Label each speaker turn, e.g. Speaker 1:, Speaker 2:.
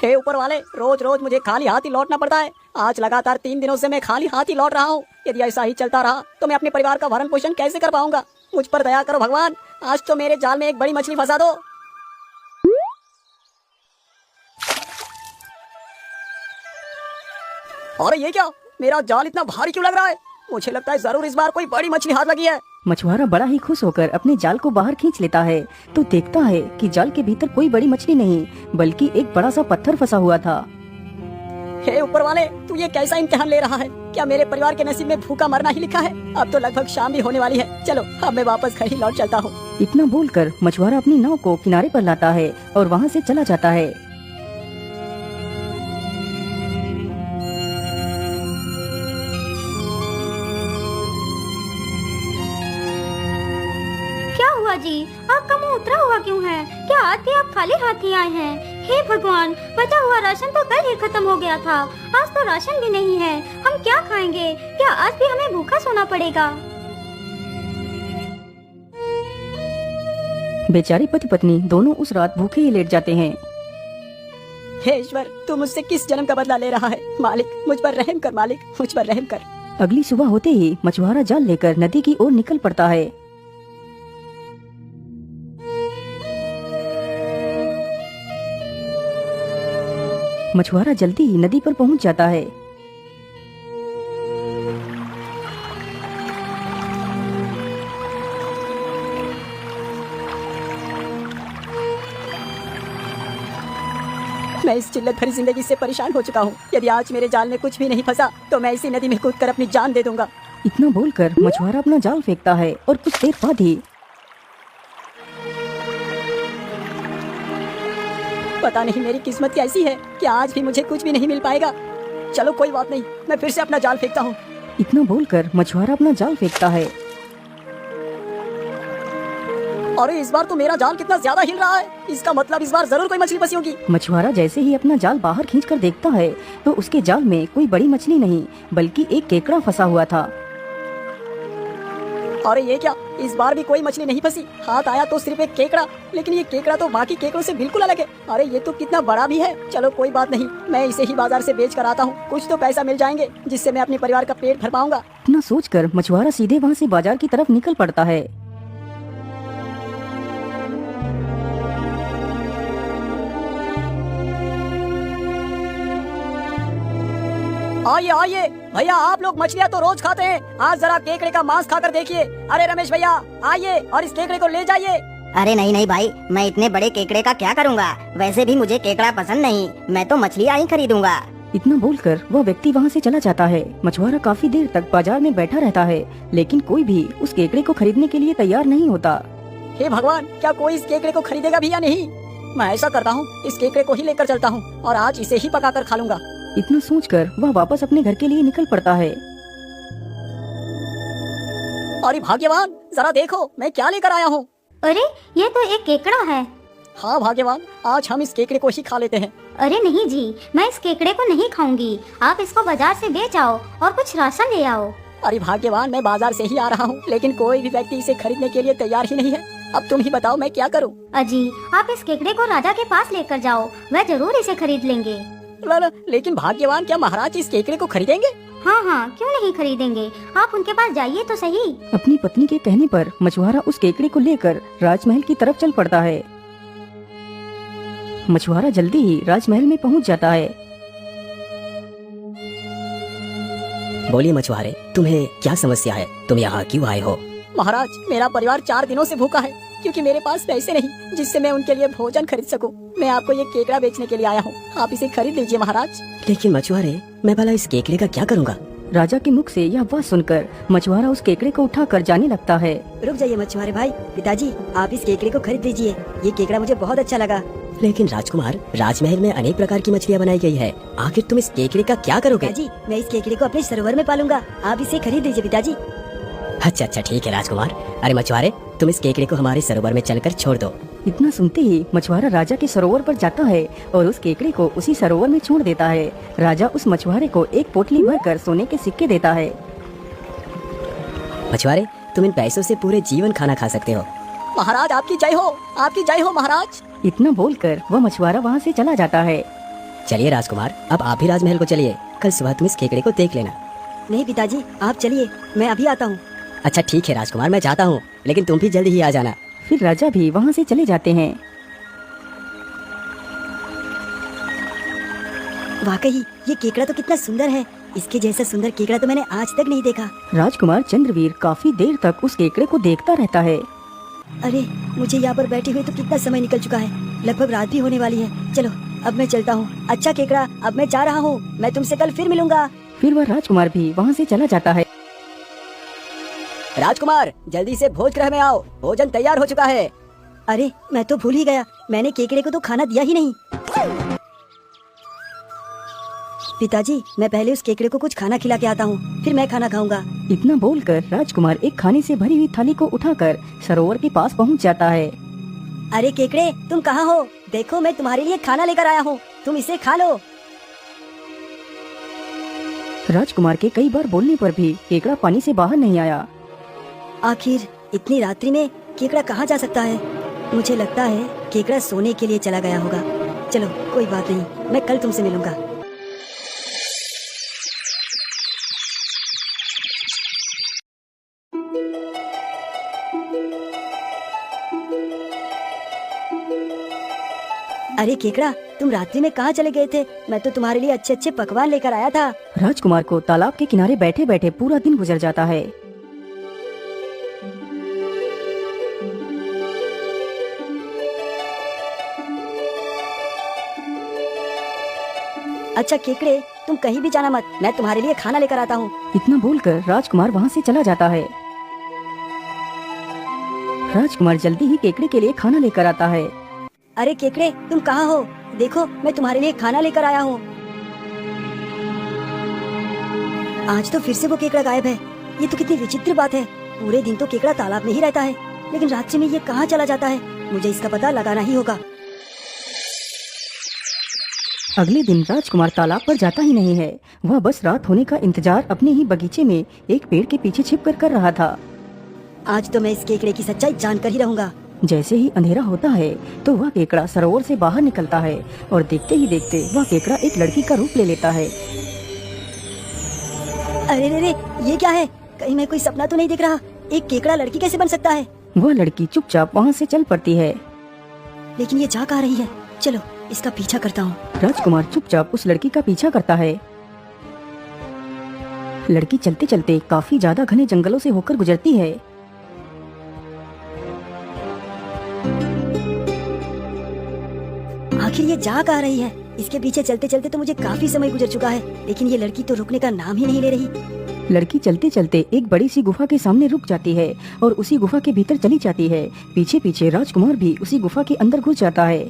Speaker 1: हे ऊपर वाले, रोज रोज मुझे खाली हाथ ही लौटना पड़ता है। आज लगातार 3 दिनों से मैं खाली हाथ ही लौट रहा हूँ। यदि ऐसा ही चलता रहा तो मैं अपने परिवार का भरण पोषण कैसे कर पाऊंगा। मुझ पर दया करो भगवान, आज तो मेरे जाल में एक बड़ी मछली फंसा दो। और ये क्या, मेरा जाल इतना भारी क्यों लग रहा है? मुझे लगता है जरूर इस बार कोई बड़ी मछली हाथ लगी है।
Speaker 2: मछुआरा बड़ा ही खुश होकर अपने जाल को बाहर खींच लेता है तो देखता है कि जाल के भीतर कोई बड़ी मछली नहीं बल्कि एक बड़ा सा पत्थर फंसा हुआ था।
Speaker 1: हे ऊपर वाले, तू ये कैसा इम्तिहान ले रहा है? क्या मेरे परिवार के नसीब में भूखा मरना ही लिखा है? अब तो लगभग शाम भी होने वाली है। चलो अब मैं वापस घर ही लौट चलता हूँ।
Speaker 2: इतना बोलकर मछुआरा अपनी नाव को किनारे पर लाता है और वहाँ से चला जाता है।
Speaker 3: क्या हुआ जी, आपका मुंह उतरा हुआ क्यों है? क्या आज भी आप खाली हाथ ही आए हैं? हे भगवान, बचा हुआ राशन तो कल ही खत्म हो गया था। आज तो राशन भी नहीं है, हम क्या खाएंगे? क्या आज भी हमें भूखा सोना पड़ेगा?
Speaker 2: बेचारे पति पत्नी दोनों उस रात भूखे ही लेट जाते हैं।
Speaker 1: हे ईश्वर, तू मुझसे किस जन्म का बदला ले रहा है? मालिक, मुझ पर रहम कर। मालिक, मुझ पर रहम कर।
Speaker 2: अगली सुबह होते ही मछुआरा जाल लेकर नदी की ओर निकल पड़ता है। मछुआरा जल्दी ही नदी पर पहुंच जाता है।
Speaker 1: मैं इस जिल्लत भरी जिंदगी से परेशान हो चुका हूँ। यदि आज मेरे जाल में कुछ भी नहीं फंसा तो मैं इसी नदी में कूदकर अपनी जान दे दूंगा।
Speaker 2: इतना बोलकर मछुआरा अपना जाल फेंकता है और कुछ देर बाद ही
Speaker 1: पता नहीं मेरी किस्मत कैसी है कि आज भी मुझे कुछ भी नहीं मिल पाएगा। चलो कोई बात नहीं, मैं फिर से अपना जाल फेंकता हूँ।
Speaker 2: इतना बोलकर मछुआरा अपना जाल फेंकता है।
Speaker 1: अरे इस बार तो मेरा जाल कितना ज्यादा हिल रहा है। इसका मतलब इस बार जरूर कोई मछली फंसी होगी।
Speaker 2: मछुआरा जैसे ही अपना जाल बाहर खींचकर देखता है तो उसके जाल में कोई बड़ी मछली नहीं बल्कि एक केकड़ा फंसा हुआ था।
Speaker 1: अरे ये क्या, इस बार भी कोई मछली नहीं फंसी। हाथ आया तो सिर्फ एक केकड़ा, लेकिन ये केकड़ा तो बाकी केकड़ों से बिल्कुल अलग है। अरे ये तो कितना बड़ा भी है। चलो कोई बात नहीं, मैं इसे ही बाजार से बेच कर आता हूँ। कुछ तो पैसा मिल जाएंगे जिससे मैं अपने परिवार का पेट भर पाऊंगा।
Speaker 2: इतना सोचकर मछुआरा सीधे वहाँ से बाजार की तरफ निकल पड़ता है।
Speaker 1: आइए आइए भैया, आप लोग मछलियाँ तो रोज खाते हैं, आज जरा केकड़े का मांस खाकर देखिए। अरे रमेश भैया, आइए और इस केकड़े को ले जाइए।
Speaker 4: अरे नहीं नहीं भाई, मैं इतने बड़े केकड़े का क्या करूँगा? वैसे भी मुझे केकड़ा पसंद नहीं, मैं तो मछलियाँ ही खरीदूंगा।
Speaker 2: इतना बोलकर वह व्यक्ति वहाँ से चला जाता है। मछुआरा काफी देर तक बाजार में बैठा रहता है लेकिन कोई भी उस केकड़े को खरीदने के लिए तैयार नहीं होता।
Speaker 1: हे भगवान, क्या कोई इस केकड़े को खरीदेगा भी या नहीं? मैं ऐसा करता हूँ, इस केकड़े को ही लेकर चलता हूँ और आज इसे ही पकाकर खा लूंगा।
Speaker 2: इतना सोचकर वह वापस अपने घर के लिए निकल पड़ता है।
Speaker 1: अरे भाग्यवान, जरा देखो मैं क्या लेकर आया हूँ।
Speaker 3: अरे ये तो एक केकड़ा है।
Speaker 1: हाँ भाग्यवान, आज हम इस केकड़े को ही खा लेते हैं।
Speaker 3: अरे नहीं जी, मैं इस केकड़े को नहीं खाऊंगी। आप इसको बाजार से बेच आओ और कुछ राशन ले आओ।
Speaker 1: अरे भाग्यवान, मैं बाजार से ही आ रहा हूँ लेकिन कोई भी व्यक्ति इसे खरीदने के लिए तैयार ही नहीं है। अब तुम ही बताओ मैं क्या करूँ?
Speaker 3: अजी, आप इस केकड़े को राजा के पास लेकर जाओ, वह जरूर इसे खरीद लेंगे।
Speaker 1: लेकिन भाग्यवान, क्या महाराज इस केकड़े को खरीदेंगे?
Speaker 3: हाँ हाँ, क्यों नहीं खरीदेंगे। आप उनके पास जाइए तो सही।
Speaker 2: अपनी पत्नी के कहने पर मछुआरा उस केकड़े को लेकर राजमहल की तरफ चल पड़ता है। मछुआरा जल्दी ही राजमहल में पहुंच जाता है।
Speaker 5: बोलिए मछुआरे, तुम्हें क्या समस्या है? तुम यहाँ क्यों आए हो?
Speaker 1: महाराज, मेरा परिवार 4 दिनों से भूखा है क्योंकि मेरे पास पैसे नहीं जिससे मैं उनके लिए भोजन खरीद सकूं। मैं आपको ये केकड़ा बेचने के लिए आया हूँ, आप इसे खरीद लीजिए महाराज।
Speaker 5: लेकिन मछुआरे, मैं भला इस केकड़े का क्या करूँगा?
Speaker 2: राजा के मुख से यह बात सुनकर मछुआरा उस केकड़े को उठाकर जाने लगता है।
Speaker 4: रुक जाइए मछुआरे भाई, पिताजी आप इस केकड़े को खरीद लीजिए। ये केकड़ा मुझे बहुत अच्छा लगा।
Speaker 5: लेकिन राजकुमार, राजमहल में अनेक प्रकार की मछलियाँ बनाई गई है, आखिर तुम इस केकड़े का क्या करोगे?
Speaker 4: पिताजी, मैं इस केकड़े को अपने सरोवर में पालूंगा, आप इसे खरीद लीजिए पिताजी।
Speaker 5: अच्छा अच्छा ठीक है राजकुमार। अरे मछुआरे, तुम इस केकड़े को हमारे सरोवर में चलकर छोड़ दो।
Speaker 2: इतना सुनते ही मछुआरा राजा के सरोवर पर जाता है और उस केकड़े को उसी सरोवर में छोड़ देता है। राजा उस मछुआरे को एक पोटली भरकर सोने के सिक्के देता है।
Speaker 5: मछुआरे, तुम इन पैसों से पूरे जीवन खाना खा सकते हो।
Speaker 1: महाराज आपकी जय हो, आपकी जय हो महाराज।
Speaker 2: इतना बोलकर वह मछुआरा वहाँ से चला जाता है।
Speaker 5: चलिए राजकुमार, अब आप भी राजमहल को चलिए। कल सुबह तुम इस केकड़े को देख लेना।
Speaker 1: नहीं पिताजी, आप चलिए, मैं अभी आता हूँ।
Speaker 5: अच्छा ठीक है राजकुमार, मैं जाता हूँ, लेकिन तुम भी जल्दी ही आ जाना।
Speaker 2: फिर राजा भी वहाँ से चले जाते हैं।
Speaker 1: वाकई ये केकड़ा तो कितना सुंदर है। इसके जैसा सुंदर केकड़ा तो मैंने आज तक नहीं देखा।
Speaker 2: राजकुमार चंद्रवीर काफी देर तक उस केकड़े को देखता रहता है।
Speaker 1: अरे मुझे यहाँ पर बैठे हुए तो कितना समय निकल चुका है, लगभग रात भी होने वाली है। चलो अब मैं चलता हूँ। अच्छा केकड़ा, अब मैं जा रहा हूँ, मैं तुमसे कल फिर मिलूंगा।
Speaker 2: फिर वह राजकुमार भी वहाँ से चला जाता है।
Speaker 1: राजकुमार जल्दी से भोजगृह में आओ, भोजन तैयार हो चुका है। अरे मैं तो भूल ही गया, मैंने केकड़े को तो खाना दिया ही नहीं। पिताजी मैं पहले उस केकड़े को कुछ खाना खिला के आता हूँ, फिर मैं खाना खाऊंगा।
Speaker 2: इतना बोलकर राजकुमार एक खाने से भरी हुई थाली को उठाकर सरोवर के पास पहुँच जाता है।
Speaker 1: अरे केकड़े तुम कहाँ हो? देखो मैं तुम्हारे लिए खाना लेकर आया हूँ, तुम इसे खा लो।
Speaker 2: राजकुमार के कई बार बोलने पर भी केकड़ा पानी से बाहर नहीं आया।
Speaker 1: आखिर इतनी रात्रि में केकड़ा कहाँ जा सकता है? मुझे लगता है केकड़ा सोने के लिए चला गया होगा। चलो कोई बात नहीं, मैं कल तुमसे मिलूंगा। अरे केकड़ा, तुम रात्रि में कहाँ चले गए थे? मैं तो तुम्हारे लिए अच्छे अच्छे पकवान लेकर आया था।
Speaker 2: राजकुमार को तालाब के किनारे बैठे बैठे पूरा दिन गुजर जाता है।
Speaker 1: अच्छा केकड़े, तुम कहीं भी जाना मत, मैं तुम्हारे लिए खाना लेकर आता हूँ।
Speaker 2: इतना बोलकर राजकुमार वहाँ से चला जाता है। राजकुमार जल्दी ही केकड़े के लिए खाना लेकर आता है।
Speaker 1: अरे केकड़े तुम कहाँ हो? देखो मैं तुम्हारे लिए खाना लेकर आया हूँ। आज तो फिर से वो केकड़ा गायब है। ये तो कितनी विचित्र बात है। पूरे दिन तो केकड़ा तालाब में ही रहता है, लेकिन रात्रि में ये कहाँ चला जाता है? मुझे इसका पता लगाना ही होगा।
Speaker 2: अगले दिन राजकुमार तालाब पर जाता ही नहीं है। वह बस रात होने का इंतजार अपने ही बगीचे में एक पेड़ के पीछे छिपकर कर रहा था।
Speaker 1: आज तो मैं इस केकड़े की सच्चाई जानकर ही रहूंगा।
Speaker 2: जैसे ही अंधेरा होता है तो वह केकड़ा सरोवर से बाहर निकलता है और देखते ही देखते वह केकड़ा एक लड़की का रूप ले लेता है।
Speaker 1: अरे रे रे, ये क्या है? कहीं मैं कोई सपना तो नहीं देख रहा? एक केकड़ा लड़की कैसे बन सकता है?
Speaker 2: वह लड़की चुपचाप वहाँ से चल पड़ती है।
Speaker 1: लेकिन ये जा कहाँ रही है? चलो इसका पीछा करता हूँ।
Speaker 2: राजकुमार चुपचाप उस लड़की का पीछा करता है। लड़की चलते चलते काफी ज्यादा घने जंगलों से होकर गुजरती है।
Speaker 1: आखिर ये जा कहाँ रही है? इसके पीछे चलते चलते तो मुझे काफी समय गुजर चुका है, लेकिन ये लड़की तो रुकने का नाम ही नहीं ले रही।
Speaker 2: लड़की चलते चलते एक बड़ी सी गुफा के सामने रुक जाती है और उसी गुफा के भीतर चली जाती है। पीछे पीछे राजकुमार भी उसी गुफा के अंदर घुस जाता है।